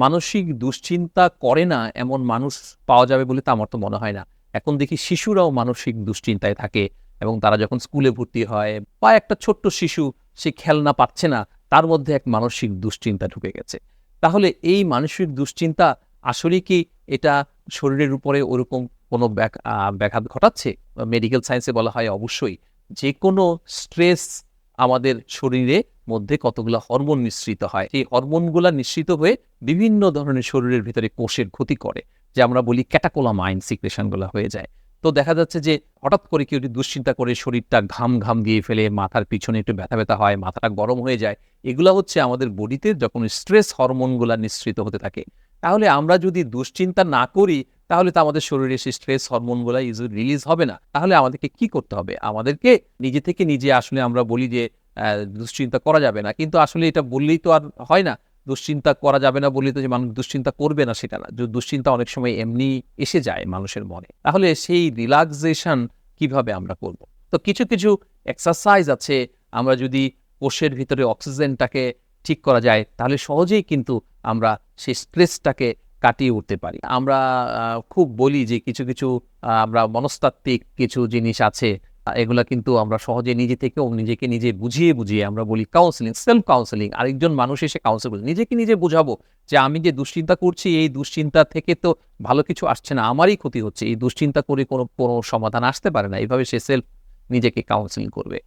মানসিক দুশ্চিন্তা করে না এমন মানুষ পাওয়া যাবে বলে তো আমার তো মনে হয় না। এখন দেখি শিশুরাও মানসিক দুশ্চিন্তায় থাকে এবং তারা যখন স্কুলে ভর্তি হয় বা একটা ছোট্ট শিশু সে খেলনা পাচ্ছে না, তার মধ্যে এক মানসিক দুশ্চিন্তা ঢুকে গেছে। তাহলে এই মানসিক দুশ্চিন্তা আসলেই কি এটা শরীরের উপরে ওরকম কোনো ব্যাঘাত ঘটাচ্ছে? মেডিকেল সায়েন্সে বলা হয় অবশ্যই। যেকোনো স্ট্রেস আমাদের শরীরে মধ্যে কতগুলা হরমোন নিঃসৃত হয়। সেই হরমোনগুলা নিঃসৃত হয়ে বিভিন্ন ধরনের শরীরের ভিতরে কোষের ক্ষতি করে। যে আমরা বলি ক্যাটাকোলামাইন সিক্রেশন গুলা হয়ে যায়। তো দেখা যাচ্ছে যে হঠাৎ করে কেউ যদি দুশ্চিন্তা করে শরীরটা ঘাম দিয়ে ফেলে, মাথার পিছনে একটু ব্যথা হয়, মাথাটা গরম হয়ে যায়। এগুলা হচ্ছে আমাদের বডিতে যখন স্ট্রেস হরমোনগুলা নিঃসৃত হতে থাকে। তাহলে আমরা যদি দুশ্চিন্তা না করি, তাহলে তো আমাদের শরীরে সেই স্ট্রেস হরমোনগুলা রিলিজ হবে না। তাহলে আমাদেরকে কি করতে হবে? আমাদেরকে নিজে থেকে নিজে আসলে আমরা বলি যে দুশ্চিন্তা করা যাবে না। কিন্তু আসলে এটা বললেই তো আর হয় না। দুশ্চিন্তা করা যাবে না বললেই তো যে মানুষ দুশ্চিন্তা করবে না সেটা না। দুশ্চিন্তা অনেক সময় এমনি এসে যায় মানুষের মনে। তাহলে সেই রিল্যাক্সেশন কিভাবে আমরা করব? তো কিছু এক্সারসাইজ আছে। আমরা যদি কোষের ভিতরে অক্সিজেনটাকে ঠিক করা যায়, তাহলে সহজেই কিন্তু আমরা সেই স্ট্রেসটাকে কাটিয়ে উঠতে পারি। আমরা খুব বলি যে কিছু আমরা মনস্তাত্ত্বিক কিছু জিনিস আছে। এগুলা কিন্তু আমরা সহজে নিজে থেকেও নিজেকে নিজে বুঝিয়ে আমরা বলি কাউন্সেলিং, সেলফ কাউন্সেলিং। আরেকজন মানুষ এসে কাউন্সেল করছে। নিজেকে নিজে বুঝাবো যে আমি যে দুশ্চিন্তা করছি এই দুশ্চিন্তা থেকে তো ভালো কিছু আসছে না। আমারই ক্ষতি হচ্ছে। এই দুশ্চিন্তা করে কোনো সমাধান আসতে পারে না। এভাবে সে নিজেকে কাউন্সেলিং করবে।